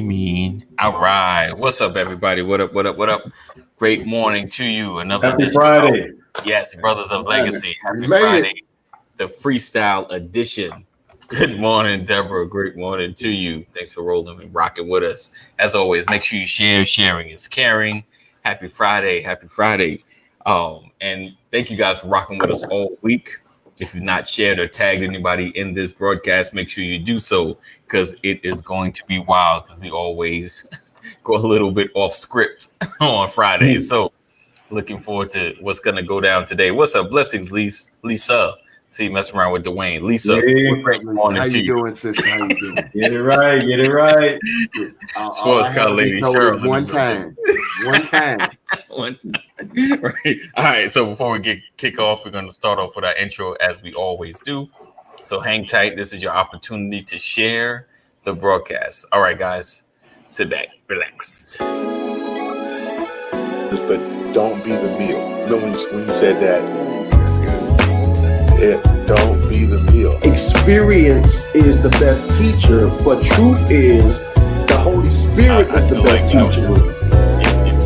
All right. What's up, everybody? What up? What up? What up? Great morning to you. Another Happy edition. Friday. Yes, Brothers of Legacy. Happy made Friday. The freestyle edition. Good morning, Deborah. Great morning to you. Thanks for rolling and rocking with us. As always, make sure you share. Sharing is caring. Happy Friday. Happy Friday. And thank you guys for rocking with us all week. If you've not shared or tagged anybody in this broadcast, make sure you do so because it is going to be wild because we always go a little bit off script on Fridays. So looking forward to what's going to go down today. What's up? Blessings, Lisa. See you messing around with Dwayne. Lisa, great morning How to you you. doing, sister? How you doing? Get it right. Get it right. Sports call lady Cheryl. One time. One time. One time. Right. All right. So before we kick off, we're going to start off with our intro as we always do. So hang tight. This is your opportunity to share the broadcast. All right, guys. Sit back. Relax. But don't be the meal. You know when you said that, don't be the meal. Experience is the best teacher, but truth is the Holy Spirit is the best teacher.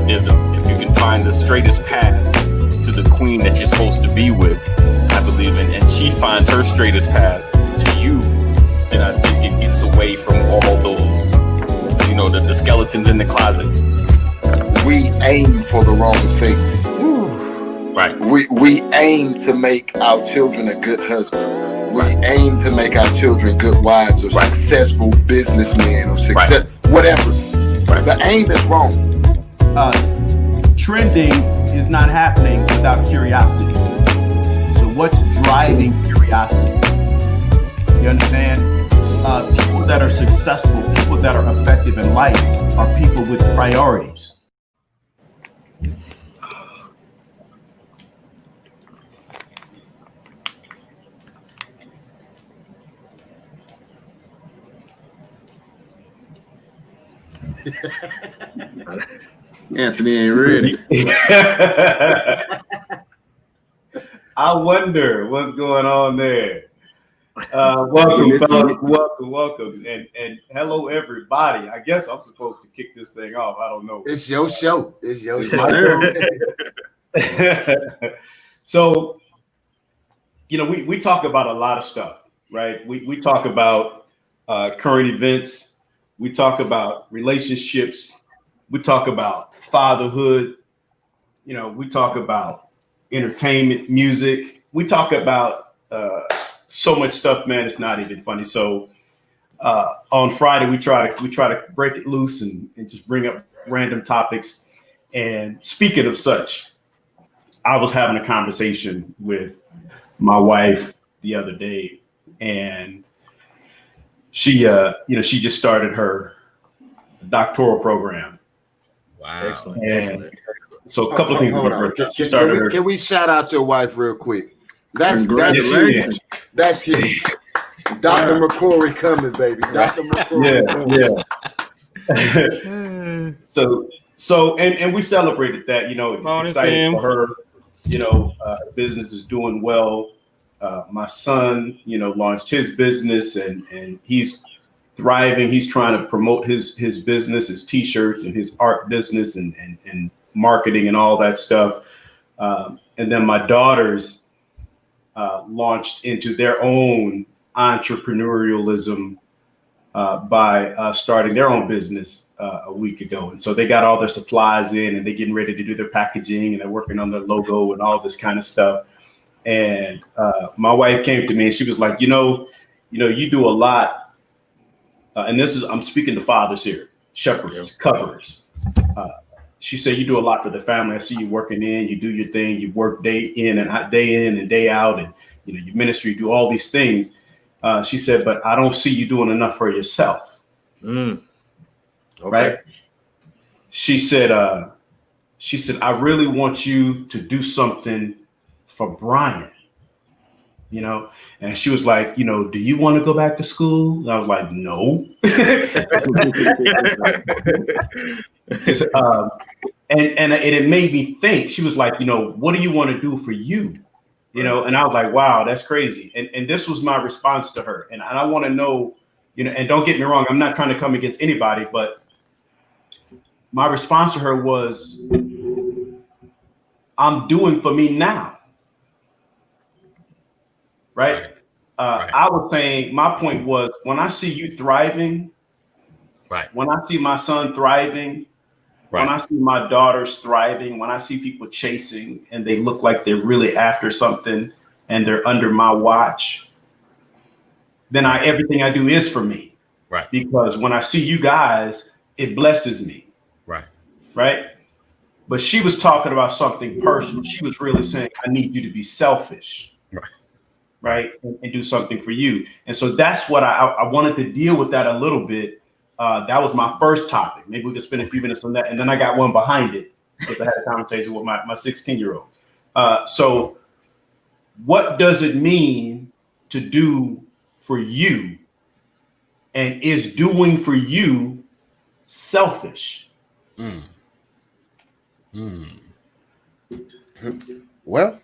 If you can find the straightest path to the queen that you're supposed to be with, I believe in, and she finds her straightest path to you, then I think it gets away from all those, the skeletons in the closet. We aim for the wrong things. Right. We aim to make our children a good husband. We aim to make our children good wives or successful businessmen or success, whatever. Right. The aim is wrong. Trending is not happening without curiosity. So what's driving curiosity? You understand? People that are successful, people that are effective in life are people with priorities. Anthony ain't ready. I wonder what's going on there. Welcome, fellas. Welcome. And hello, everybody. I guess I'm supposed to kick this thing off. I don't know. It's your show. It's your It's show. my show. So, we talk about a lot of stuff, right? We talk about current events. We talk about relationships. We talk about fatherhood. We talk about entertainment, music. We talk about so much stuff, man. It's not even funny. So on Friday, we try to break it loose and just bring up random topics. And speaking of such, I was having a conversation with my wife the other day, and she just started her doctoral program. Wow. Excellent. And so a couple of things about her. She Can started her. we shout out your wife real quick? That's Congratulations. huge. That's huge. Dr. McCory coming, baby. Dr. McCory. Yeah. So and we celebrated that, excited for her. Business is doing well. My son, launched his business and he's thriving. He's trying to promote his business, his t-shirts and his art business and marketing and all that stuff. And then my daughters launched into their own entrepreneurialism by starting their own business a week ago. And so they got all their supplies in and they're getting ready to do their packaging and they're working on their logo and all this kind of stuff. And my wife came to me and she was like, you do a lot. And I'm speaking to fathers here, shepherds, coverers. She said, you do a lot for the family. I see you working in, you do your thing, you work day in and day out. And, you ministry, you do all these things. She said, but I don't see you doing enough for yourself. Okay. Right. She said, I really want you to do something for Brian, and she was like, do you want to go back to school? And I was like, no. And it made me think. She was like, what do you want to do for you? And I was like, wow, that's crazy. And this was my response to her. And I want to know, and don't get me wrong, I'm not trying to come against anybody, but my response to her was, I'm doing for me now. Right? I was saying, my point was, when I see you thriving, when I see my son thriving, when I see my daughters thriving, when I see people chasing and they look like they're really after something and they're under my watch, then everything I do is for me. Right. Because when I see you guys, it blesses me. Right. Right. But she was talking about something personal. She was really saying, I need you to be selfish. Right. And do something for you. And so that's what I wanted to deal with that a little bit. That was my first topic. Maybe we could spend a few minutes on that. And then I got one behind it because I had a conversation with my 16-year-old. So what does it mean to do for you? And is doing for you selfish? Well,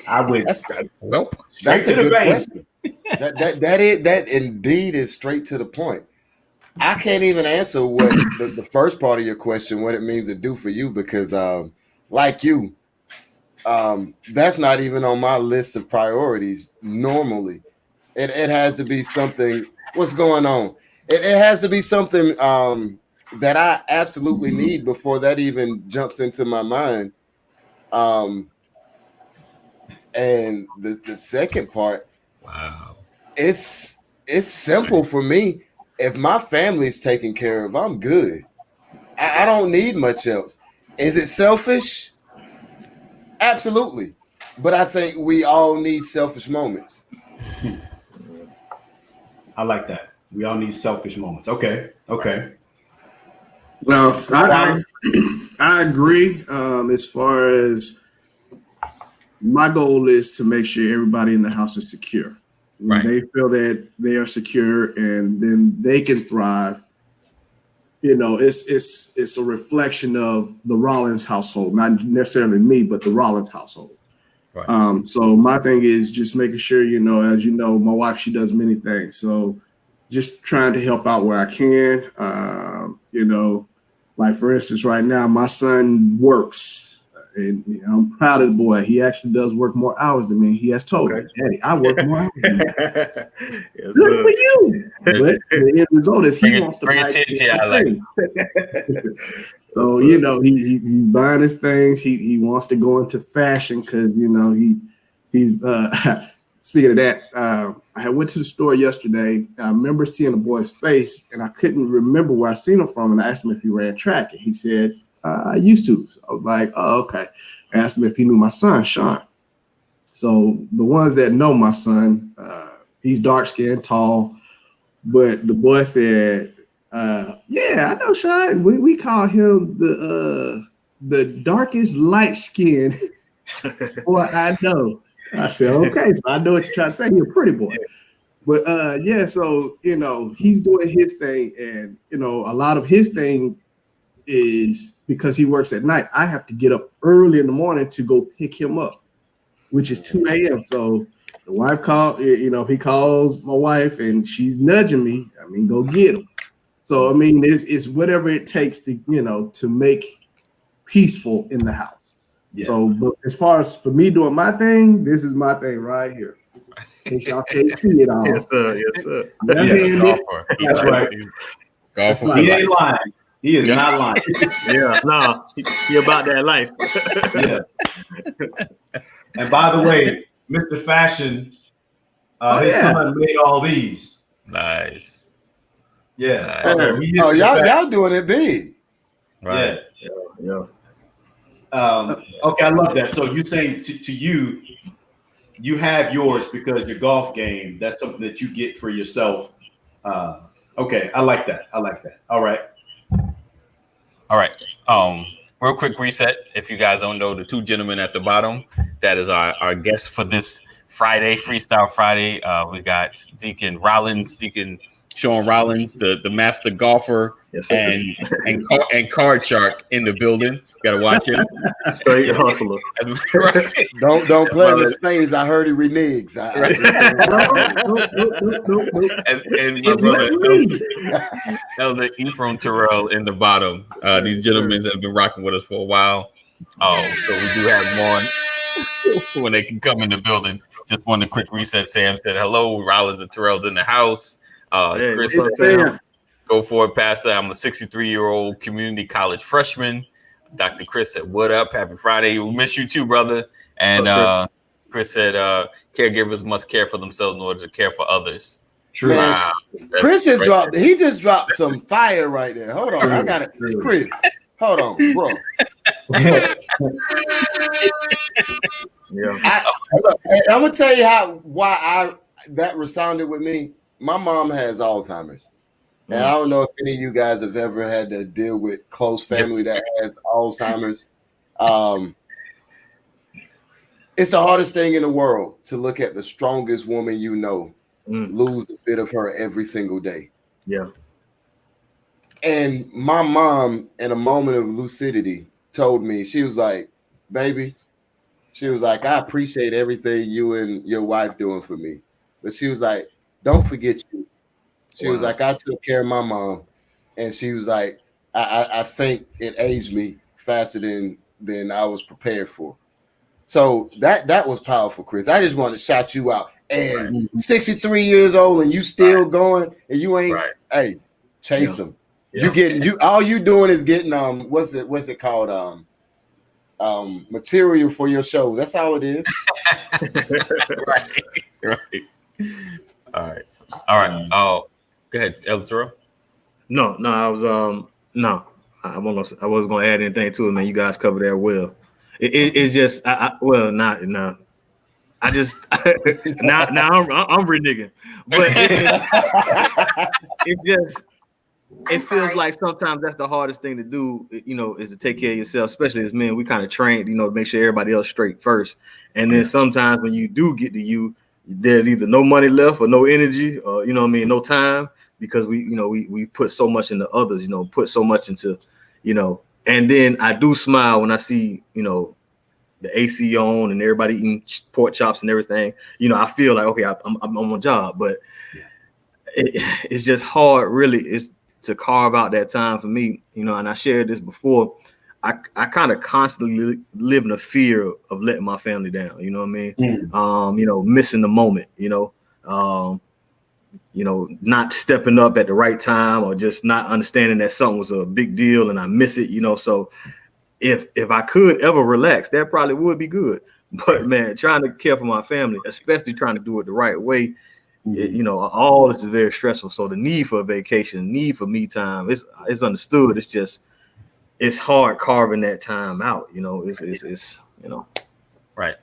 I would. That's to a good question. that indeed is straight to the point. I can't even answer what the first part of your question, what it means to do for you, because like you, that's not even on my list of priorities normally. It has to be something. What's going on? It has to be something that I absolutely need before that even jumps into my mind. And the second part, it's simple for me. If my family's taken care of, I'm good. I don't need much else. Is it selfish? Absolutely. But I think we all need selfish moments. I like that. We all need selfish moments. Okay. Well, I agree. As far as my goal is to make sure everybody in the house is secure. When they feel that they are secure and then they can thrive. It's a reflection of the Rollins household, not necessarily me, but the Rollins household. Right. So my thing is just making sure, as you know, my wife, she does many things. So just trying to help out where I can. Like for instance, right now, my son works. And I'm proud of the boy. He actually does work more hours than me. He has told me, Daddy, I work more hours than you. Good for you. But the end result is he wants to buy things. So, he's buying his things. He wants to go into fashion because, he's speaking of that, I had went to the store yesterday. I remember seeing a boy's face and I couldn't remember where I seen him from. And I asked him if he ran track. And he said, I used to. So I was like, oh, okay. I asked him if he knew my son, Sean. So the ones that know my son, he's dark-skinned, tall. But the boy said, yeah, I know Sean. We call him the darkest light skin boy I know. I said, okay, so I know what you're trying to say. He's a pretty boy. But so he's doing his thing, and a lot of his thing is because he works at night. I have to get up early in the morning to go pick him up, which is 2 a.m. So the wife called, he calls my wife and she's nudging me. Go get him. So, it's whatever it takes to, to make peaceful in the house. Yeah. So, but as far as for me doing my thing, this is my thing right here. In case y'all can't see it all. Yes, sir. Yes, sir. That's right. Golfer. He ain't lying. He is not lying. Yeah, no, he about that life. Yeah. And by the way, Mr. Fashion, his son made all these. Nice. Yeah. Nice. So y'all doing it big. Right. Yeah. Okay, I love that. So you're saying to you, you have yours because your golf game, that's something that you get for yourself. Okay, I like that. All right. Real quick reset. If you guys don't know, the two gentlemen at the bottom, that is our guest for this Friday, Freestyle Friday. We got Deacon Rollins, Deacon Sean Rollins, the master golfer, Yes, and Card Shark in the building. Got to watch him. Straight hustler. Right. Don't play the spades. I heard he reneges. And my brother Elder Ephraim Terrell in the bottom. These gentlemen have been rocking with us for a while. So we do have them on when they can come in the building. Just wanted a quick reset. Sam said hello. Rollins and Terrell's in the house. Chris said, go for it, Pastor. I'm a 63-year-old community college freshman. Dr. Chris said, what up? Happy Friday. We miss you too, brother. And Chris said, caregivers must care for themselves in order to care for others. True. Wow. Chris just dropped some fire right there. Hold on. I got it. Chris, hold on, bro. I'm gonna tell you why that resounded with me. My mom has Alzheimer's. And I don't know if any of you guys have ever had to deal with close family that has Alzheimer's. It's the hardest thing in the world to look at the strongest woman you know lose a bit of her every single day. Yeah. And my mom, in a moment of lucidity, told me, she was like, baby, she was like, I appreciate everything you and your wife doing for me. But she was like, don't forget you. She was like, I took care of my mom. And she was like, I think it aged me faster than I was prepared for. So that was powerful, Chris. I just want to shout you out. And 63 years old and you still going and you ain't, hey, chase them. Yeah. All you doing is getting what's it called? Material for your shows. That's all it is. Right. All right. Oh, go ahead, Elder Terrell. No, I was I wasn't gonna add anything to it, man. You guys covered that well. It's just I just now I'm reneging, but it feels like sometimes that's the hardest thing to do, is to take care of yourself, especially as men. We kind of trained, to make sure everybody else straight first. And then sometimes when you do get to you, there's either no money left or no energy or, no time, because we put so much into others, put so much into, and then I do smile when I see, the AC on and everybody eating pork chops and everything. I feel like, okay, I'm on my job, but it's just hard, really. It's to carve out that time for me, and I shared this before. I kind of constantly live in a fear of letting my family down. You know what I mean? Missing the moment. Not stepping up at the right time, or just not understanding that something was a big deal and I miss it. So if I could ever relax, that probably would be good. But man, trying to care for my family, especially trying to do it the right way. All this is very stressful. So the need for a vacation, need for me time, it's understood. It's just, it's hard carving that time out. It's Right.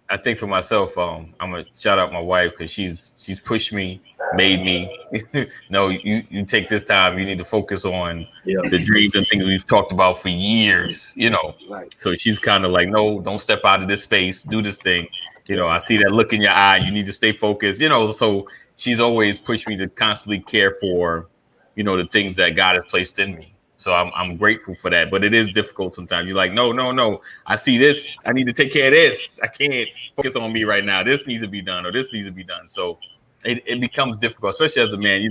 I think for myself, I'm gonna shout out my wife because she's pushed me, made me. No, you take this time. You need to focus on the dreams and things we've talked about for years. Right. So she's kind of like, no, don't step out of this space. Do this thing. I see that look in your eye. You need to stay focused. So she's always pushed me to constantly care for, the things that God has placed in me. So I'm grateful for that. But it is difficult sometimes. You're like, no. I see this. I need to take care of this. I can't focus on me right now. This needs to be done, or this needs to be done. So it becomes difficult, especially as a man.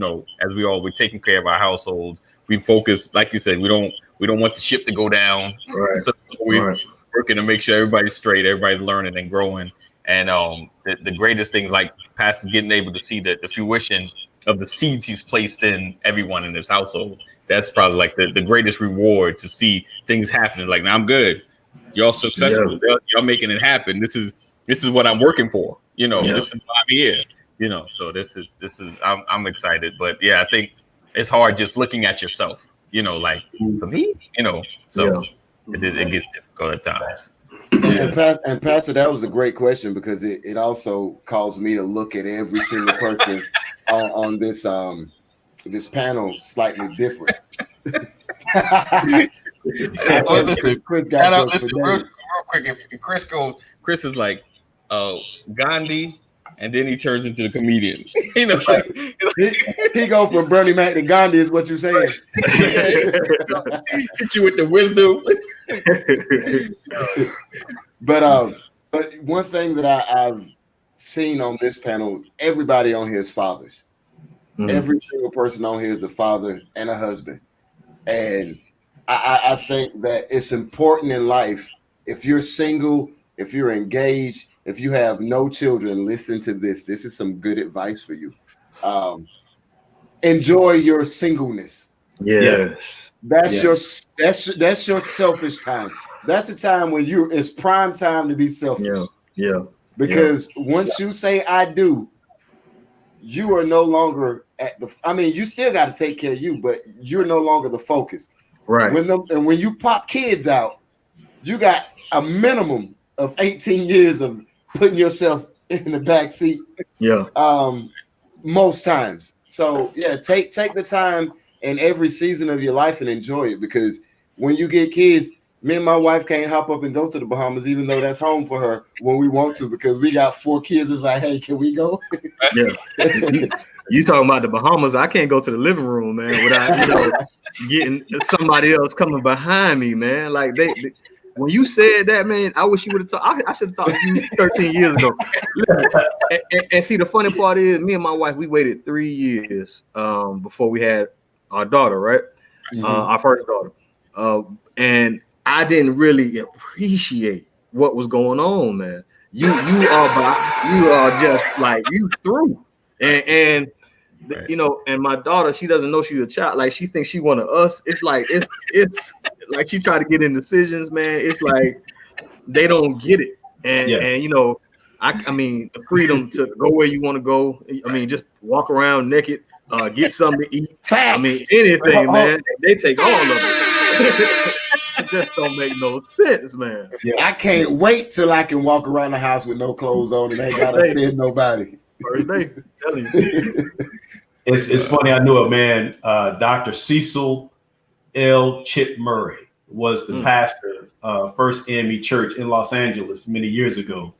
As we're taking care of our households. We focus, like you said, we don't want the ship to go down. Right. So we're working to make sure everybody's straight, everybody's learning and growing. And the greatest thing, like Pastor getting able to see the fruition of the seeds he's placed in everyone in his household. That's probably like the greatest reward, to see things happening. Like, now I'm good. Y'all successful. Yeah. Y'all making it happen. This is what I'm working for. This is why I'm here. So this is I'm excited. But yeah, I think it's hard just looking at yourself. Like, for me. So it gets difficult at times. And Pastor, that was a great question, because it also caused me to look at every single person on this panel slightly different. Listen, real quick. If Chris goes, Chris is like Gandhi, and then he turns into the comedian. You know, like he go from Bernie Mac to Gandhi is what you're saying. Hit you with the wisdom. But one thing that I've seen on this panel is everybody on here is fathers. Mm-hmm. Every single person on here is a father and a husband. And I think that it's important in life. If you're single, if you're engaged, if you have no children, listen to this. This is some good advice for you. Enjoy your singleness. Yeah. That's your selfish time. That's the time when it's prime time to be selfish. Yeah. Because once you say I do, you are no longer you still got to take care of you, but you're no longer the focus. Right. When you pop kids out, you got a minimum of 18 years of putting yourself in the back seat. Yeah. Most times. So take the time in every season of your life and enjoy it, because when you get kids, me and my wife can't hop up and go to the Bahamas, even though that's home for her when we want to, because we got 4 kids. It's like, hey, can we go? Yeah. You talking about the Bahamas? I can't go to the living room, man, without getting somebody else coming behind me, man. Like they when you said that, man, I wish you would have talked. I should have talked to you 13 years ago. And see, the funny part is, me and my wife, we waited 3 years before we had our daughter, right? Mm-hmm. Our first daughter, and I didn't really appreciate what was going on, man. You are just like you through, and right. And my daughter, she doesn't know she's a child. Like she thinks she one of us. It's like it's like she try to get in decisions, man. It's like they don't get it, and I mean the freedom to go where you want to go. I mean just walk around naked, get something to eat. Facts. I mean anything, man. They take all of it. It just don't make no sense, man. Yeah. I can't wait till I can walk around the house with no clothes on and ain't gotta feed nobody. First day, tell you. It's funny. I knew a man, Dr. Cecil L. Chip Murray, was the pastor, First AME Church in Los Angeles many years ago.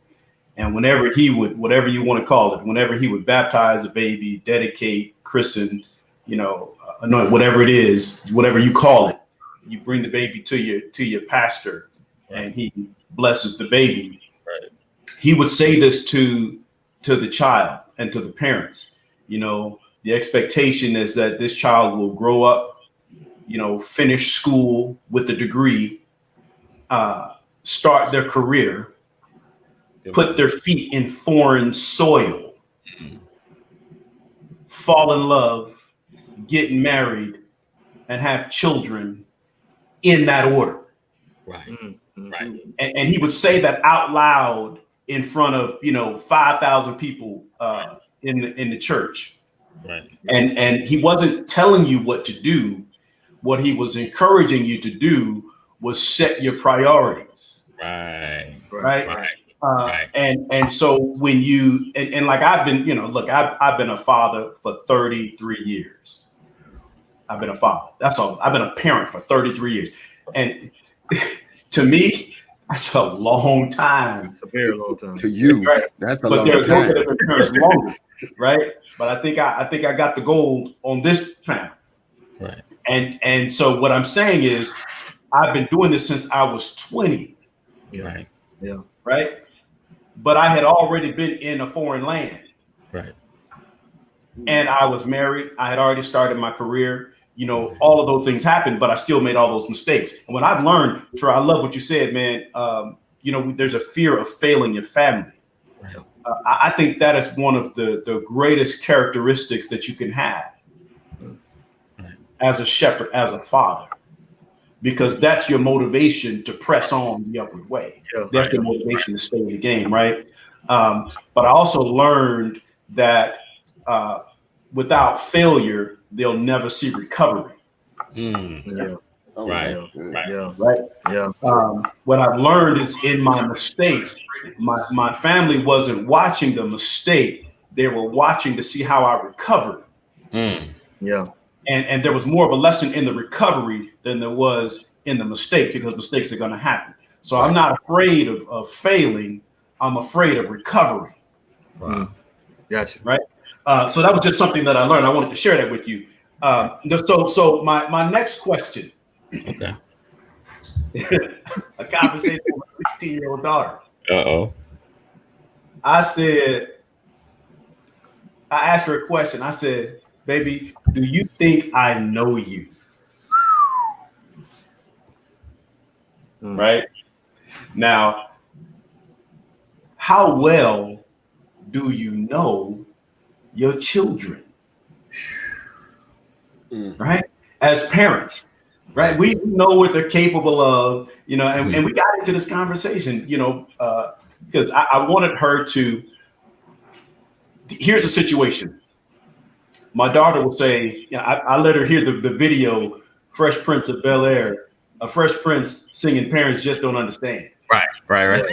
And whenever he would, whatever you want to call it, whenever he would baptize a baby, dedicate, christen, anoint, whatever it is, whatever you call it, you bring the baby to your pastor, and he blesses the baby. Right. He would say this to the child and to the parents. The expectation is that this child will grow up, finish school with a degree, start their career, put their feet in foreign soil, fall in love, get married, and have children in that order. Right. Mm-hmm. Right. And he would say that out loud in front of 5,000 people in the church. Right. And he wasn't telling you what to do. What he was encouraging you to do was set your priorities. Right. And so when you and like I've been, I've been a father for 33 years. I've been a father. That's all. I've been a parent for 33 years. And to me, that's a long time. It's a very long time. To you, right? That's a long time. But there's no different parents longer, right? But I think I got the gold on this panel. Right. And so what I'm saying is I've been doing this since I was 20. Right. Yeah. Right. But I had already been in a foreign land. Right. And I was married. I had already started my career. All of those things happened, but I still made all those mistakes. And what I've learned, Troy, I love what you said, man. There's a fear of failing your family. Right. I think that is one of the greatest characteristics that you can have as a shepherd, as a father, because that's your motivation to press on the upward way. Yeah, that's your motivation to stay in the game, right? But I also learned that without failure, they'll never see recovery. Yeah. Oh, Right. Yeah. What I've learned is in my mistakes, my family wasn't watching the mistake. They were watching to see how I recovered. Yeah. And there was more of a lesson in the recovery than there was in the mistake, because mistakes are going to happen. So I'm not afraid of failing. I'm afraid of recovery. Wow. Gotcha. Right. So that was just something that I learned. I wanted to share that with you. So my next question. Okay. A conversation with a 16-year-old daughter. Uh-oh. I asked her a question. I said, baby, do you think I know you? Right. Now, how well do you know your children? Right? As parents, right? We know what they're capable of, and we got into this conversation, because I wanted her to. Here's a situation. My daughter will say, I let her hear the video, Fresh Prince of Bel-Air, a Fresh Prince singing "Parents Just Don't Understand." Right. Because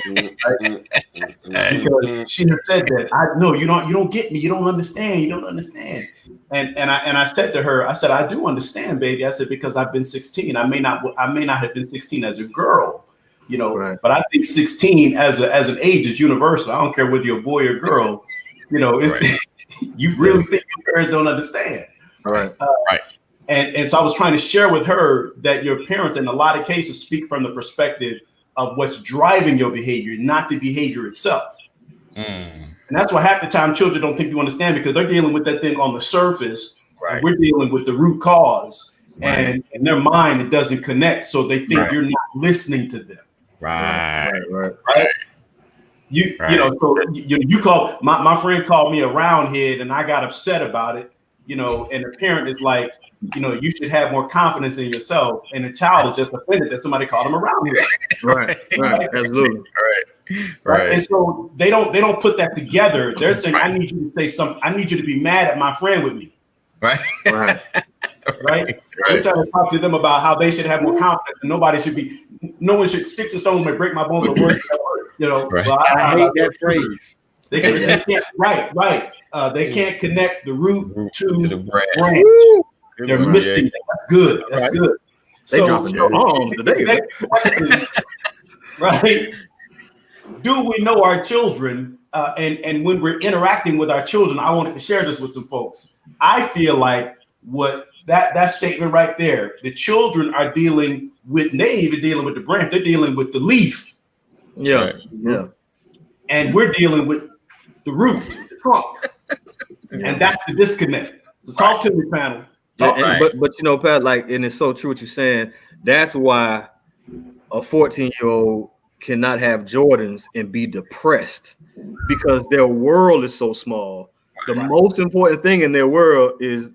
she has said that I know you don't get me, you don't understand. And I said to her, I said, I do understand, baby. I said, because I've been 16. I may not have been 16 as a girl, but I think 16 as an age is universal. I don't care whether you're a boy or girl, it's you really think your parents don't understand. Right. And so I was trying to share with her that your parents, in a lot of cases, speak from the perspective of what's driving your behavior, not the behavior itself. And that's why half the time children don't think you understand, because they're dealing with that thing on the surface. Right. We're dealing with the root cause, and in their mind it doesn't connect, so they think you're not listening to them. Right. You so you call my friend called me a roundhead, and I got upset about it. And the parent is like, you should have more confidence in yourself, and the child is just offended that somebody called him a roundhead. Right. Absolutely. Right. And so they don't put that together. They're saying, I need you to say something. I need you to be mad at my friend with me. Right. We're trying to talk to them about how they should have more confidence, and no one should, sticks and stones may break my bones, but words I hate that phrase. They can't, right. They can't connect the root to the branch. They're missing that. That's good. That's good. Right? Do we know our children? And when we're interacting with our children, I wanted to share this with some folks. I feel like what that statement right there, the children are dealing with, they ain't even dealing with the branch, they're dealing with the leaf. Yeah. And we're dealing with the root, the trunk. And that's the disconnect. So talk to me, panel. But Pat, and it's so true what you're saying. That's why a 14-year-old cannot have Jordans and be depressed, because their world is so small. The most important thing in their world is,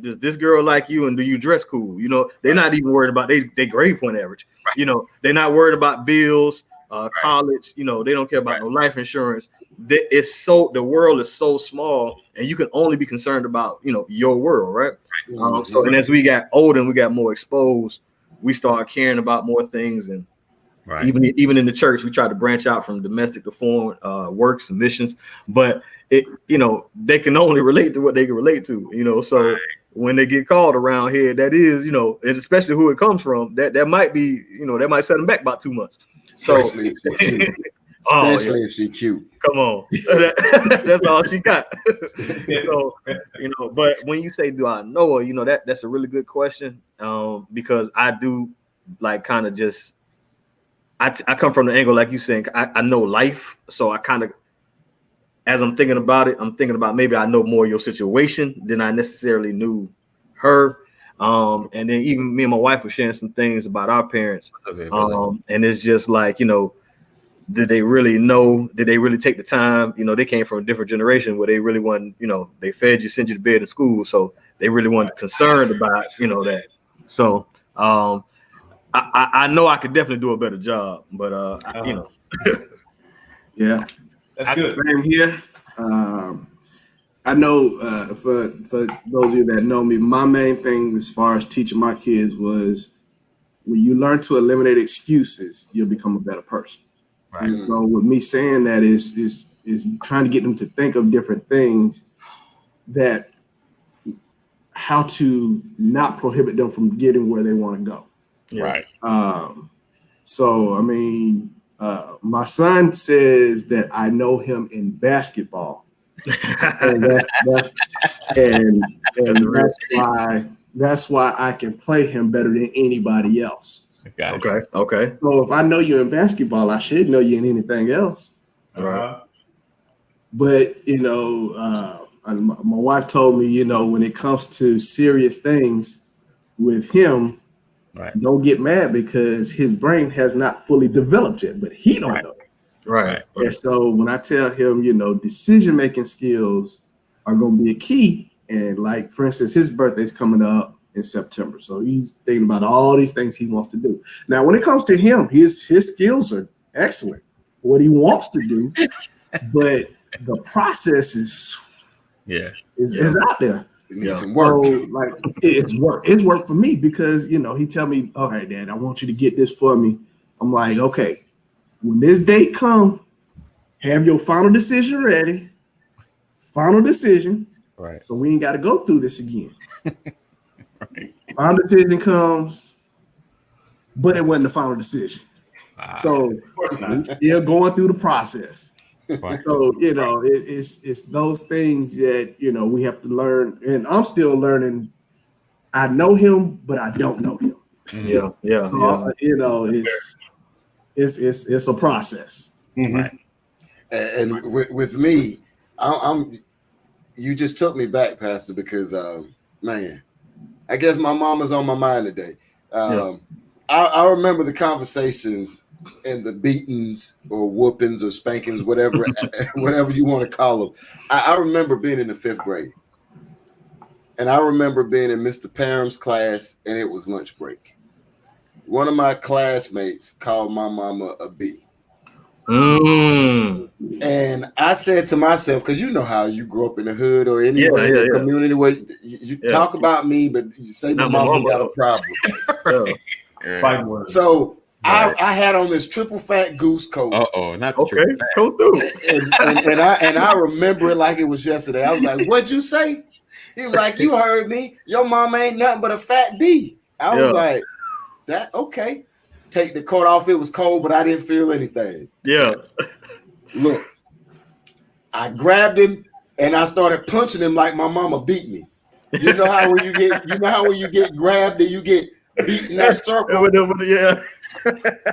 does this girl like you, and do you dress cool? They're not even worried about their grade point average. They're not worried about bills, college. They don't care about no life insurance. The world is so small, and you can only be concerned about your world, right? So, and as we got older and we got more exposed, we start caring about more things. And even in the church, we try to branch out from domestic to foreign works and missions, but they can only relate to what they can relate to. So when they get called around here, that is, and especially who it comes from, that might be, that might set them back about 2 months. So Especially if she cute. Come on. That's all she got. So, but when you say, do I know her, that's a really good question. Because I do kind of just, I come from the angle, like you saying, I know life. So I kind of, as I'm thinking about it, I'm thinking about maybe I know more of your situation than I necessarily knew her. And then even me and my wife were sharing some things about our parents. And it's just like, did they really know? Did they really take the time? They came from a different generation where they really wasn't, they fed you, sent you to bed in school. So they really weren't concerned about, that. So I know I could definitely do a better job, but yeah, that's good. Same here. I know for those of you that know me, my main thing as far as teaching my kids was, when you learn to eliminate excuses, you'll become a better person. Right. So with me saying that is trying to get them to think of different things, that how to not prohibit them from getting where they want to go. Right. So I mean, my son says that I know him in basketball. and that's why I can play him better than anybody else. Okay. So if I know you in basketball, I should know you in anything else. Right. But my wife told me, when it comes to serious things with him, don't get mad because his brain has not fully developed yet, but he don't know. Right. And so when I tell him, decision-making skills are going to be a key. And like, for instance, his birthday's coming up in September. So he's thinking about all these things he wants to do. Now, when it comes to him, his skills are excellent, what he wants to do, but the process is out there. It needs some work. So, like, it's work. It's work for me because, he tell me, okay, Dad, I want you to get this for me. I'm like, okay, when this date come, have your final decision ready. Final decision. Right. So we ain't got to go through this again. Final decision comes, but it wasn't the final decision. So we're still going through the process. Right. So, it's those things that, we have to learn. And I'm still learning. I know him, but I don't know him. Yeah. So, it's a process. Right. And with me, I'm you just took me back, Pastor, because man, I guess my mama's on my mind today. I remember the conversations and the beatings or whoopings or spankings, whatever you want to call them. I remember being in the 5th grade, and I remember being in Mr. Parham's class, and it was lunch break. One of my classmates called my mama a B. And I said to myself, because you know how you grew up in the hood or anywhere in the community where you talk about me, but you say my mama got a problem. So I had on this triple fat goose coat. Not the triple fat. Come through. And I remember it like it was yesterday. I was like, "What'd you say?" He was like, "You heard me. Your mama ain't nothing but a fat B." I was like, "That okay." Take the coat off. It was cold, but I didn't feel anything. Yeah. Look, I grabbed him and I started punching him like my mama beat me. You know how when you get grabbed and you get beat in that circle.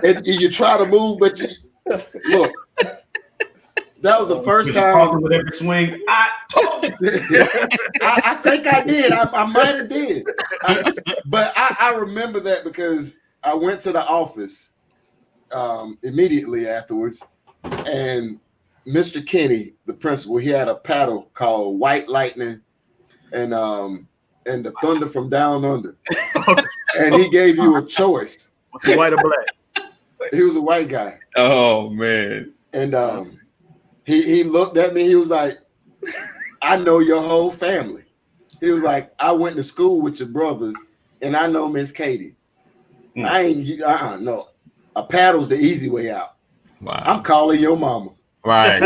And you try to move, but look. That was the first time. With every swing, I think I did. I might have did. But I remember that because I went to the office immediately afterwards, and Mr. Kenny, the principal, he had a paddle called White Lightning and the Thunder from Down Under. And he gave you a choice. Was he white or black? He was a white guy. Oh man. And he looked at me, he was like, I know your whole family. He was like, I went to school with your brothers, and I know Miss Katie. I ain't no. A paddle's the easy way out. Wow. I'm calling your mama. Right.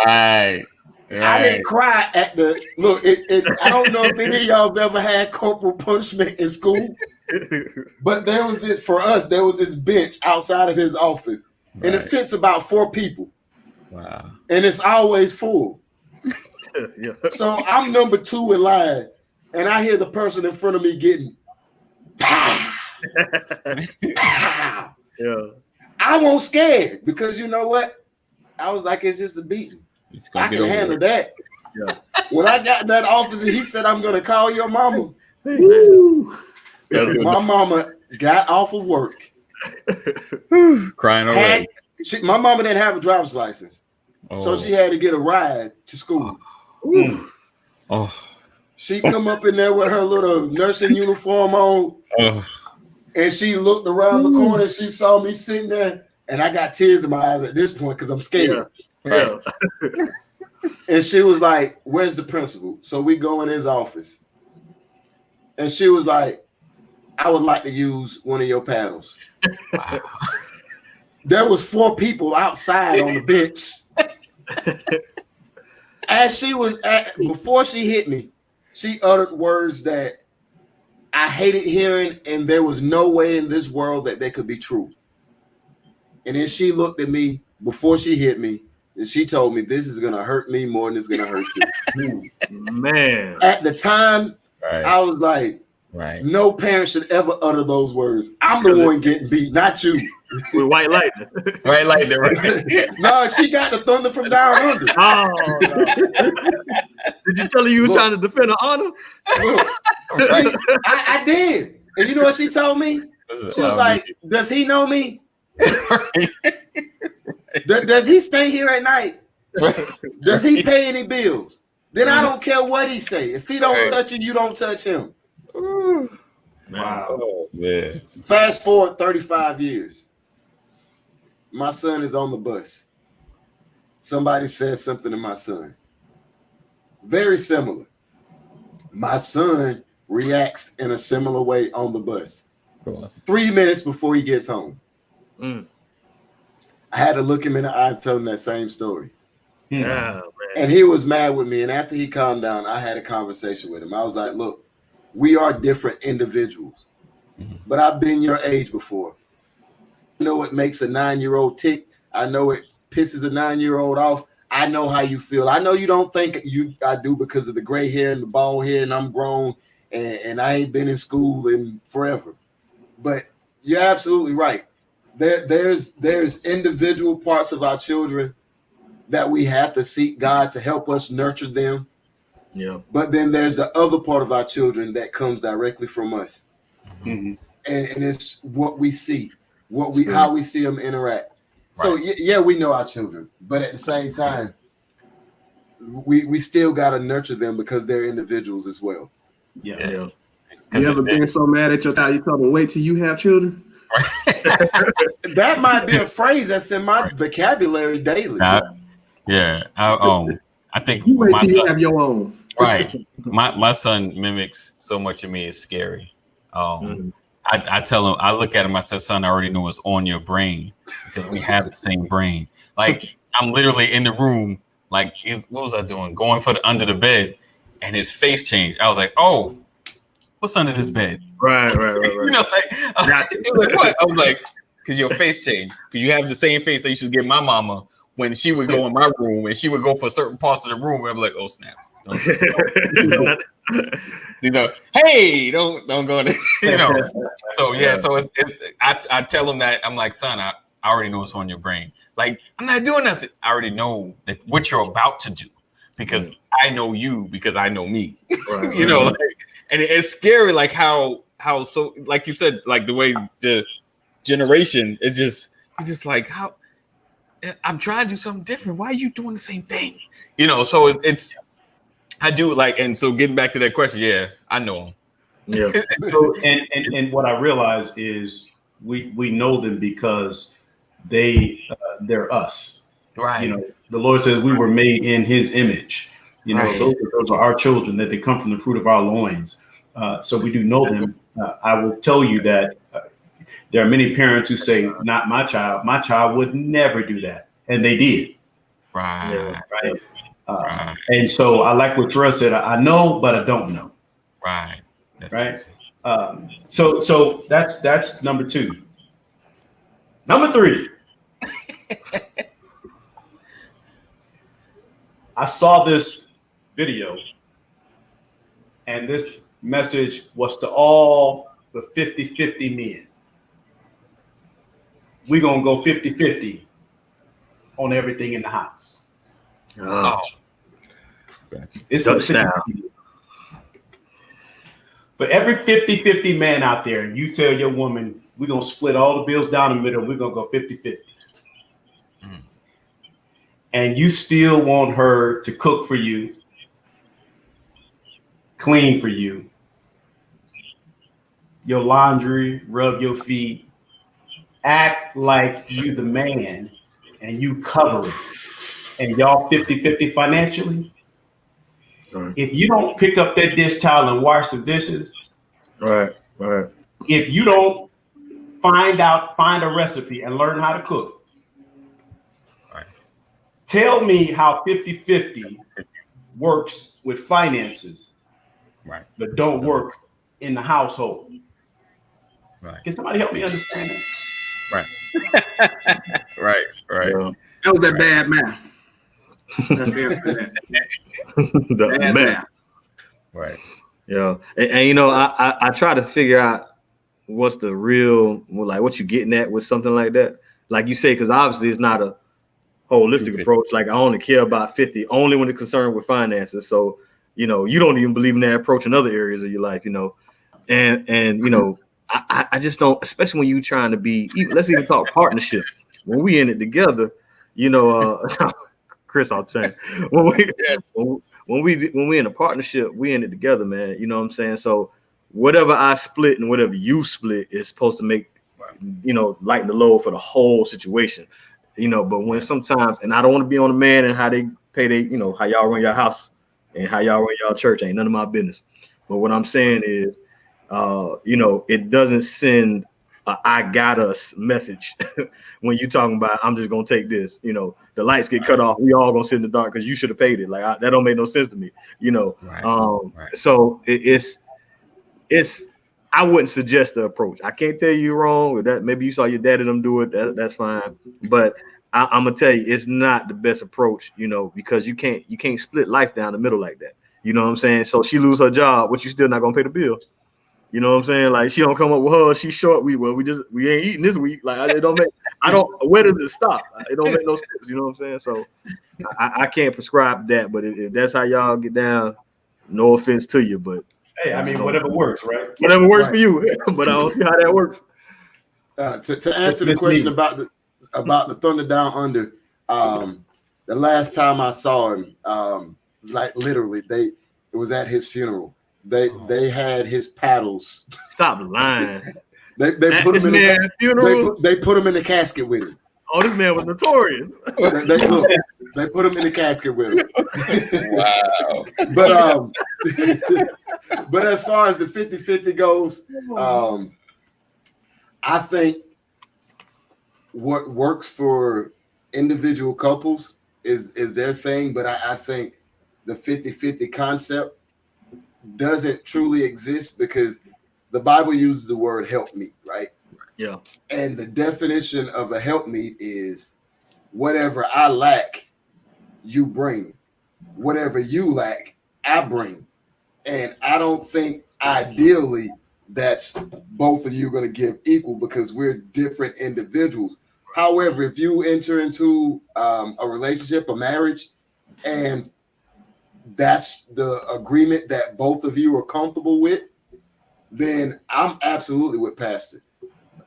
Right. I didn't cry at the look. I don't know if any of y'all have ever had corporal punishment in school, but there was this bench outside of his office, and it fits about 4 people. Wow. And it's always full. So I'm number 2 in line, and I hear the person in front of me getting pow. Yeah. I won't scared because you know what? I was like, it's just a beating. I can handle that. Yeah. When I got in that office and he said, I'm going to call your mama. My mama got off of work. Crying already. My mama didn't have a driver's license. So she had to get a ride to school. She come up in there with her little nursing uniform on. And she looked around the corner and she saw me sitting there. And I got tears in my eyes at this point because I'm scared. Yeah. And she was like, where's the principal? So we go in his office. And she was like, I would like to use one of your paddles. Wow. There was 4 people outside on the bench. Before she hit me, she uttered words that I hated hearing, and there was no way in this world that they could be true. And then she looked at me before she hit me, And she told me this is gonna hurt me more than it's gonna hurt you. Man. At the time, I was like, no parent should ever utter those words. I'm the one getting beat, not you. With white lightning. White lightning, right? No, she got the thunder from down under. Oh, no. Did you tell her you were trying to defend her honor? I did. And you know what she told me? She was like, does he know me? Does he stay here at night? Does he pay any bills? Then I don't care what he say. If he don't touch you, you don't touch him. Wow. Oh, man. Fast forward 35 years. My son is on the bus. Somebody says something to my son. Very similar. My son reacts in a similar way on the bus. 3 minutes before he gets home. I had to look him in the eye and tell him that same story. Yeah, and he was mad with me. And after he calmed down, I had a conversation with him. I was like, look, we are different individuals, but I've been your age before. I know it makes a 9-year-old tick. I know it pisses a 9-year-old off. I know how you feel. I know you don't think I do because of the gray hair and the bald head, and I'm grown and I ain't been in school in forever. But you're absolutely right. There's individual parts of our children that we have to seek God to help us nurture them. Yeah. But then there's the other part of our children that comes directly from us. And it's what we see, how we see them interact. So yeah, we know our children, but at the same time, we still got to nurture them because they're individuals as well. Yeah. You ever been so mad at your child you told them wait till you have children? That might be a phrase that's in my vocabulary daily. I think you wait my till son, you have your own. Right. My son mimics so much of me. It's scary. I tell him, I look at him, I said, son, I already know what's on your brain because we have the same brain. Like I'm literally in the room, like what was I doing? Going for the under the bed, and his face changed. I was like, oh, what's under this bed? Right. You know, like what? I was like, because your face changed. Because you have the same face I used to give my mama when she would go in my room and she would go for certain parts of the room. And I'm like, oh snap. You know, hey, don't go in there. You know. So yeah, so it's I tell him that I'm like, son, I already know what's on your brain. Like, I'm not doing nothing. I already know that what you're about to do because I know you because I know me. Right. You know, like, and it's scary, like how so, like you said, like the way the generation is just, it's just like, how I'm trying to do something different. Why are you doing the same thing? You know, so it's I do like, and so getting back to that question, yeah, I know them. Yeah. So and what I realize is we know them because they're us. Right. You know, the Lord says we were made in His image. You know, right. those are our children, that they come from the fruit of our loins. So we do know them. I will tell you that there are many parents who say, not my child. My child would never do that. And they did. Right. Yeah, right. And so I like what Terrell said. I know, but I don't know. Right. That's right. So that's number 2. Number 3. I saw this video, and this message was to all the 50-50 men. We're going to go 50-50 on everything in the house. Oh. It's for every 50-50 man out there, you tell your woman, we're going to split all the bills down the middle. We're going to go 50-50. And you still want her to cook for you, clean for you, your laundry, rub your feet, act like you the man, and you cover it. And y'all 50-50 financially. Right. If you don't pick up that dish towel and wash the dishes, right. If you don't find a recipe and learn how to cook, tell me how 50-50 works with finances, right? But don't work in the household. Right. Can somebody help me understand that? Right. Right. That was that bad math. That's the answer to that. The mess. Right. Yeah. And you know, I try to figure out what's the real, like what you getting at with something like that. Like you say, because obviously it's not a holistic approach. Like I only care about 50 only when it's concerned with finances. So, you know, you don't even believe in that approach in other areas of your life, you know. And you know, I just don't, especially when you trying to be, let's even talk partnership. When we in it together, you know, Chris, I'll tell you, when we in a partnership, we in it together, man. You know what I'm saying? So whatever I split and whatever you split is supposed to make, you know, lighten the load for the whole situation. You know, but when sometimes, and I don't want to be on the man and how they pay they, you know, how y'all run your house and how y'all run y'all church ain't none of my business. But what I'm saying is, you know, it doesn't send a I got us message when you talking about I'm just gonna take this. You know, the lights get cut off, we all gonna sit in the dark because you should have paid it. Like that don't make no sense to me. You know, so it's I wouldn't suggest the approach. I can't tell you wrong. That maybe you saw your daddy them do it. That's fine. But I'm gonna tell you, it's not the best approach. You know, because you can't split life down the middle like that. You know what I'm saying? So she lose her job, but you still not gonna pay the bill. You know what I'm saying? Like she don't come up with her. She's short. We ain't eating this week. Like it don't make. Where does it stop? It don't make no sense. You know what I'm saying? So I can't prescribe that. But if that's how y'all get down, no offense to you, but. Hey, I mean, whatever works, right? Whatever works for you, but I don't see how that works. To answer the question about the Thunder Down Under, the last time I saw him, like literally, it was at his funeral. They had his paddles. Stop lying. They put him in the funeral. They put him in the casket with him. Oh, this man was notorious. They put him in the casket with him. Wow. But as far as the 50-50 goes, I think what works for individual couples is their thing. But I think the 50-50 concept doesn't truly exist because the Bible uses the word helpmeet, right? Yeah. And the definition of a helpmeet is whatever I lack, you bring. Whatever you lack, I bring. And I don't think ideally that's both of you going to give equal because we're different individuals. However, if you enter into a relationship, a marriage, and that's the agreement that both of you are comfortable with, then I'm absolutely with Pastor.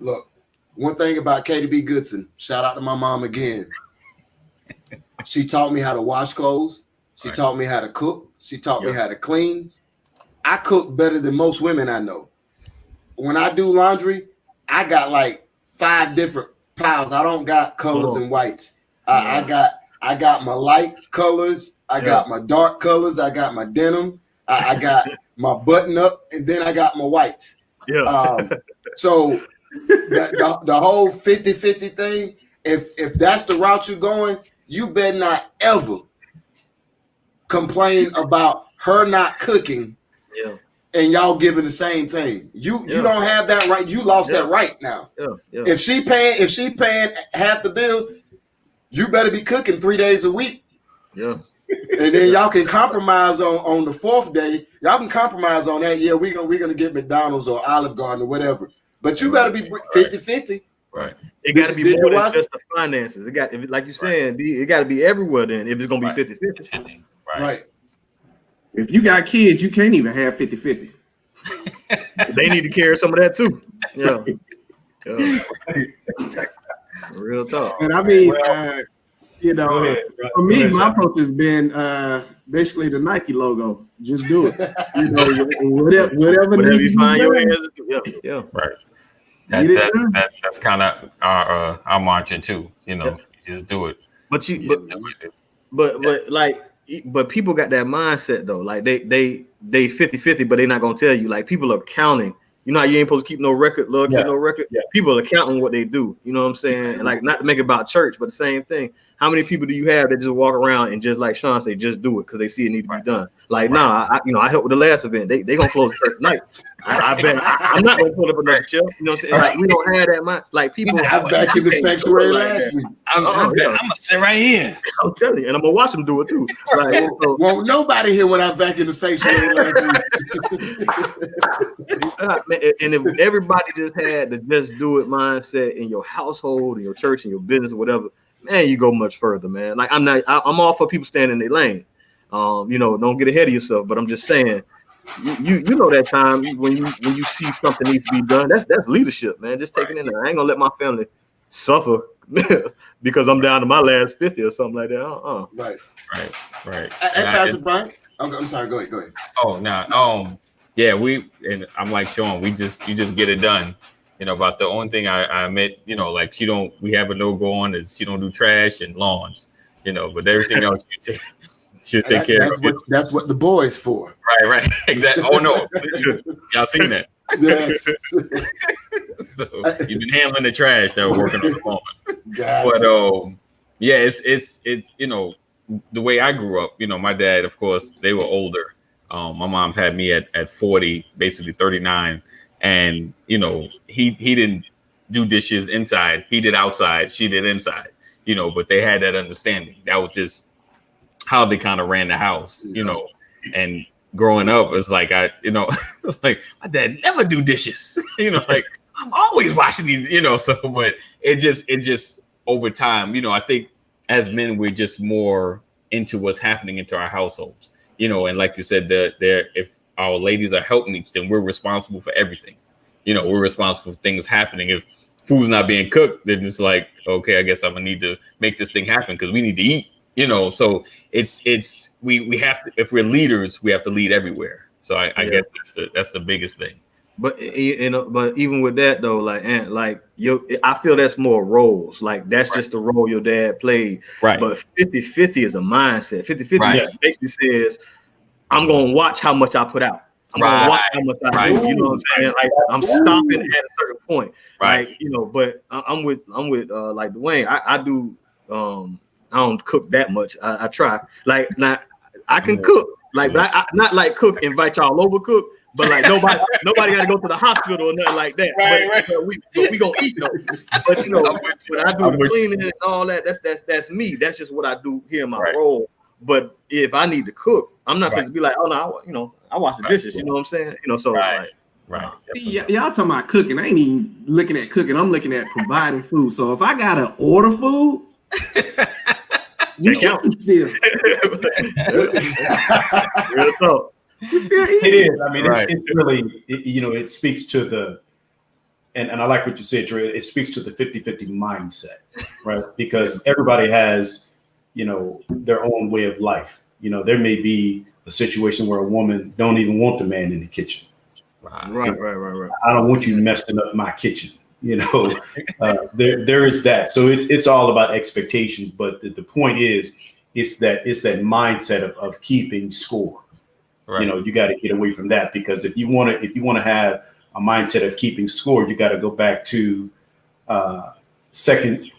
Look, one thing about Katie B. Goodson, shout out to my mom again. She taught me how to wash clothes. She taught me how to cook. She taught me how to clean. I cook better than most women I know. When I do laundry, I got like 5 different piles. I don't got colors and whites. I got my light colors. I got my dark colors. I got my denim. I got my button up, and then I got my whites. So the whole 50-50 thing, if that's the route you're going, you better not ever complain about her not cooking and y'all giving the same thing. You don't have that right. You lost that right now. If she paying half the bills, you better be cooking 3 days a week. And then y'all can compromise on the 4th day. Y'all can compromise on that. Yeah, we're gonna get McDonald's or Olive Garden or whatever. But you better be 50-50. Right. It got to be more than just the finances. It got, like you're saying, it got to be everywhere. Then if it's gonna be 50-50. Right. If you got kids, you can't even have 50-50. They need to carry some of that too. Yeah. Real talk. And I mean, you know, for me, my approach has been basically the Nike logo. Just do it. You know, whatever you find your hands to do. Yeah. Right. That's kind of our mantra too. You know, just do it. But people got that mindset though. Like they 50-50, but they're not gonna tell you. Like people are counting. You know how you ain't supposed to keep no record, keep no record. Yeah. People are counting what they do. You know what I'm saying? And like, not to make it about church, but the same thing. How many people do you have that just walk around and just like Sean say, just do it because they see it need to be done? Like, I helped with the last event. They gonna close the church tonight. I bet I'm not gonna pull up another chair. You know what I'm saying? Like we don't have that much. Like people. I was back in the sanctuary last week. I'm gonna sit right here. I'm telling you, and I'm gonna watch them do it too. Like, so, Won't nobody here when I back in the sanctuary last week. and if everybody just had the just do it mindset in your household, in your church, in your business, or whatever, man, you go much further, man. Like I'm all for people staying in their lane. Don't get ahead of yourself. But I'm just saying, you know that time when you see something needs to be done, that's leadership, man. Just taking it in there. I ain't gonna let my family suffer because I'm down to my last 50 or something like that. Right. Hey, Pastor Brian. I'm sorry. Go ahead. Oh no. Yeah, I'm like Sean. You just get it done. About the only thing I admit, like we have a no-go on is she don't do trash and lawns, but everything else she'll take care of. That's what the boys for. Right. Exactly. Oh no. Y'all seen that? Yes. So you've been handling the trash that we're working on the lawn. Gotcha. But yeah, it's the way I grew up, my dad, of course, they were older. My mom's had me at 40, basically 39. And, he didn't do dishes inside. He did outside. She did inside, but they had that understanding. That was just how they kind of ran the house, and growing up, it's like, it's like my dad never do dishes, like I'm always washing these, but it just over time, I think as men, we're just more into what's happening into our households, and like you said, if our ladies are helpmates, then we're responsible for everything. We're responsible for things happening. If food's not being cooked, then it's like, okay, I guess I'm gonna need to make this thing happen because we need to eat. So we have to, if we're leaders, we have to lead everywhere. So I guess that's the biggest thing. But but even with that though, I feel that's more roles. Like that's just the role your dad played. Right. But 50-50 is a mindset. 50-50 basically says, I'm gonna watch how much I put out. I'm gonna watch how much I do. You know what I'm saying? Like I'm stopping at a certain point. Right. Like, but I'm with like Dwayne. I do I don't cook that much. I try. Like now I can cook. Like, but I not like cook, invite y'all over cook. But like nobody got to go to the hospital or nothing like that. Right. But we gonna eat though. But when I do the cleaning and all that, that's me. That's just what I do here in my role. But if I need to cook, I'm not going to be like, oh no, I wash the dishes. You know what I'm saying? So right. Y'all talking about cooking? I ain't even looking at cooking. I'm looking at providing food. So if I gotta order food, you can still. Real talk. It is. I mean, it's really, it speaks to the, and I like what you said, Dre, it speaks to the 50-50 mindset, right? Because everybody has, their own way of life. There may be a situation where a woman don't even want the man in the kitchen. Right. I don't want you messing up my kitchen. There is that. So it's all about expectations. But the point is, it's that mindset of keeping score. Right. You got to get away from that, because if you want to have a mindset of keeping score, you got to go back to the second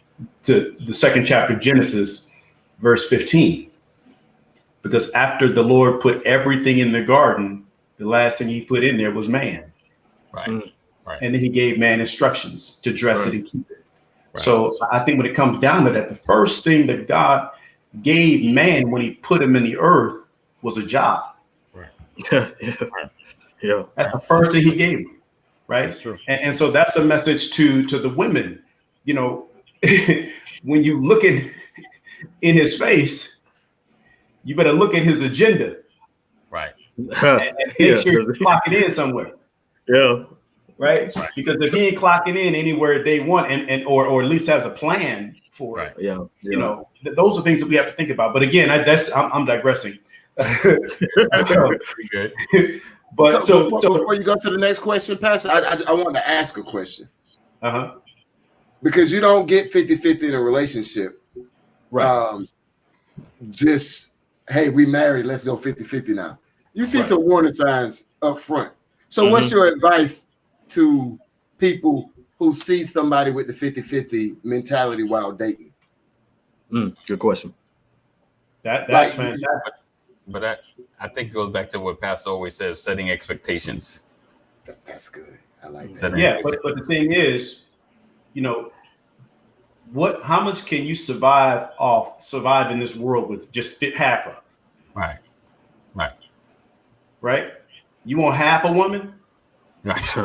chapter of Genesis, verse 15. Because after the Lord put everything in the garden, the last thing he put in there was man. Right. And then he gave man instructions to dress it and keep it. Right. So I think when it comes down to that, the first thing that God gave man when he put him in the earth was a job. Yeah. That's the first thing he gave him. Right. That's true. And so that's a message to the women. When you look in his face, you better look at his agenda. Right. And make sure you're clocking in somewhere. Yeah. Right. Because if he ain't clocking in anywhere day one and or at least has a plan for it, those are things that we have to think about. But again, I'm digressing. Pretty good. But so before you go to the next question, Pastor, I want to ask a question. Because you don't get 50-50 in a relationship. Right. Just, hey, we married, let's go 50-50 now. You see some warning signs up front. So what's your advice to people who see somebody with the 50-50 mentality while dating? Good question. That's fantastic. But I think it goes back to what Pastor always says, setting expectations. That's good. I like So that. Yeah, but the thing is, you know, how much can you survive in this world with just half of? Right. You want half a woman? Right.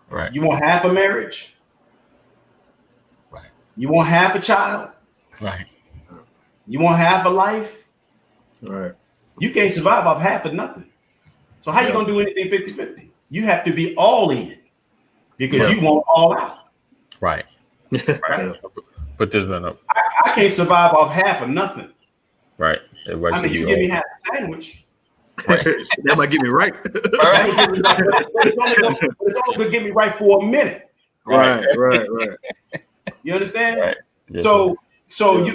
Right. You want half a marriage? Right. You want half a child? Right. You want half a life? Right. You can't survive off half of nothing. So how you gonna do anything 50-50? You have to be all in because you want all out. Right. Right? Put this one up. I can't survive off half of nothing. Right. I mean, you give me half a sandwich. Right. That might get me right. It's only gonna get me right for a minute. Right. You understand? Right. Yes, So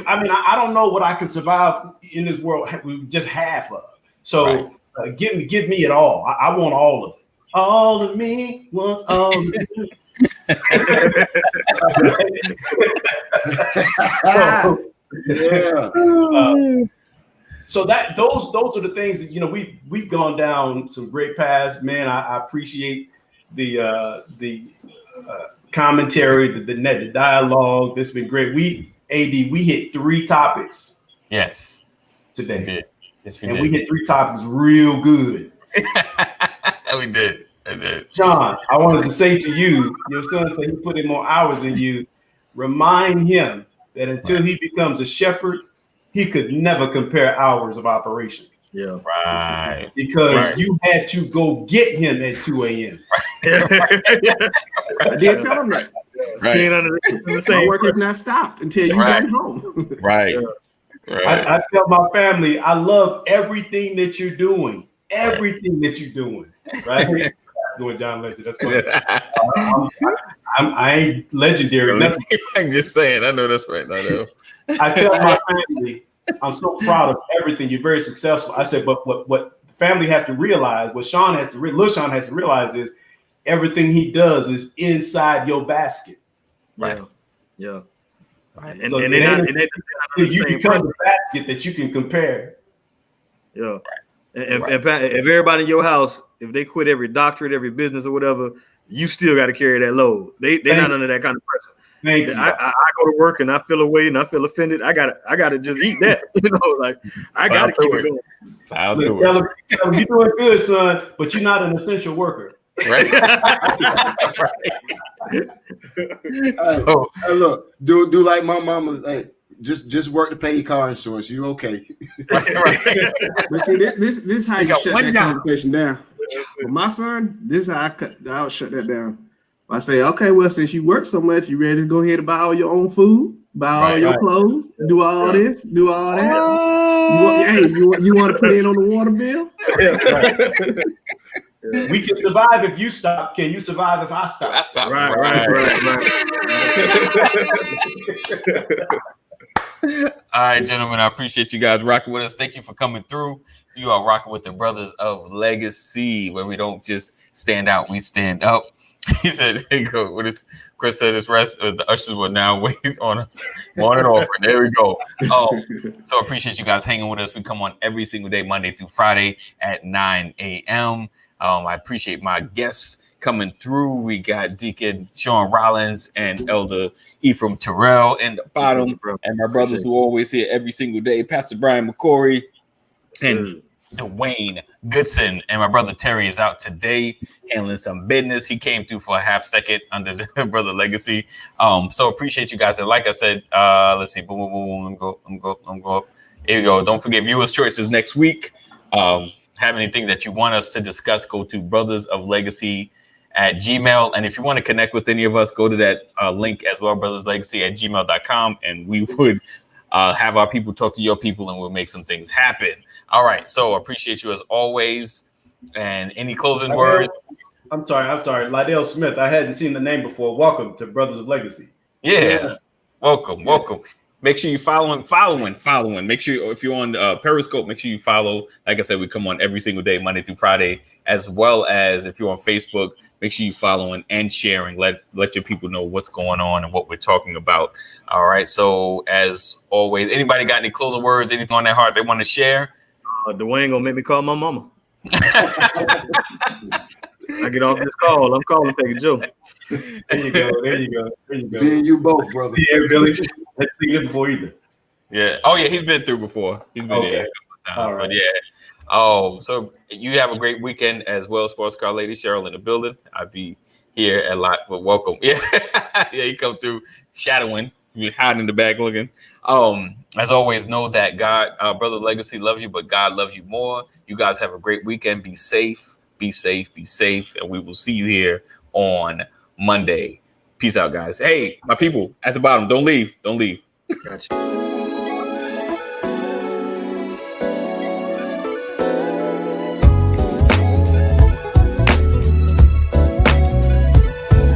I don't know what I can survive in this world with just half of. So give me it all. I want all of it. All of me wants all of it. So that those are the things that, you know, we've gone down some great paths, man. I appreciate the commentary, the dialogue. This has been great. We hit 3 topics. Yes. Today. We did. Yes, we and did. we hit 3 topics real good. We did. I did. John, I wanted to say to you, your son said he put in more hours than you. Remind him that until he becomes a shepherd, he could never compare hours of operation. Yeah. Right. Because you had to go get him at 2 a.m. I did tell him that. Right. My work has not stopped until you got home. Right. I tell my family, I love everything that you're doing. Everything that you're doing. Right? Doing John Legend. That's funny. I ain't legendary. Nothing. I'm just saying. I know that's right. I know. I tell my family, I'm so proud of everything. You're very successful. I said, but what the family has to realize, what Sean has to, Lil Sean has to realize is everything he does is inside your basket. Right. Yeah. Right. And so you become the basket that you can compare. Yeah. If everybody in your house, if they quit every doctorate, every business or whatever, you still got to carry that load. They're not under that kind of pressure. Thank you. I go to work and I feel away and I feel offended. I gotta just eat that. You know, like I gotta keep it going. I'll do it. Tell him, you're doing good, son, but you're not an essential worker. Right. So look, do like my mama. Hey, just work to pay your car insurance. You okay? But see, this is how you shut that conversation down. But my son, this is how I'll shut that down. I say, okay, well, since you work so much, you ready to go ahead and buy all your own food, buy all your clothes, do all this, do all that. You want to put in on the water bill? We can survive if you stop. Can you survive if I stop? I stop. Right. All right, gentlemen, I appreciate you guys rocking with us. Thank you for coming through. You are rocking with the Brothers of Legacy, where we don't just stand out, we stand up. He said, "Hey, go." What is Chris said? This rest, the ushers will now wait on us. Morning offering. There we go. So I appreciate you guys hanging with us. We come on every single day, Monday through Friday at 9 a.m. I appreciate my guests coming through. We got Deacon Sean Rollins and Elder Ephraim Terrell in the bottom, and my brothers who are always here every single day, Pastor Brian McCory and Dwayne Goodson. And my brother Terry is out today handling some business. He came through for a half second under the Brother Legacy. So appreciate you guys. And like I said, let's see. Boom, boom, boom. I'm go up. Here you go. Don't forget viewers' choices next week. Have anything that you want us to discuss, go to brothersoflegacy@gmail. And if you want to connect with any of us, go to that link as well, brotherslegacy@gmail.com. And we would have our people talk to your people and we'll make some things happen. All right. So appreciate you as always. And any closing words? I'm sorry. Lydell Smith. I hadn't seen the name before. Welcome to Brothers of Legacy. Yeah. Welcome. Make sure you following. Make sure if you're on Periscope, make sure you follow. Like I said, we come on every single day, Monday through Friday, as well as if you're on Facebook, make sure you following and sharing. Let your people know what's going on and what we're talking about. All right. So as always, anybody got any closing words, anything on their heart they want to share? Dwayne gonna make me call my mama. I get off this call. I'm calling Peggy Joe. There you go. There you go. There you go. Me and you both, brother. Yeah, Billy. Let's see it before either. Yeah. Oh yeah, he's been through before. He's been there a couple of times. All right. But yeah. Oh, so you have a great weekend as well, sports car lady Cheryl in the building. I'll be here a lot, but welcome. Yeah, yeah, you come through shadowing. You're hiding in the back looking. As always, know that God, Brother Legacy loves you, but God loves you more. You guys have a great weekend. Be safe, be safe, be safe, and we will see you here on Monday. Peace out, guys. Hey, my people at the bottom, don't leave. Don't leave. Gotcha.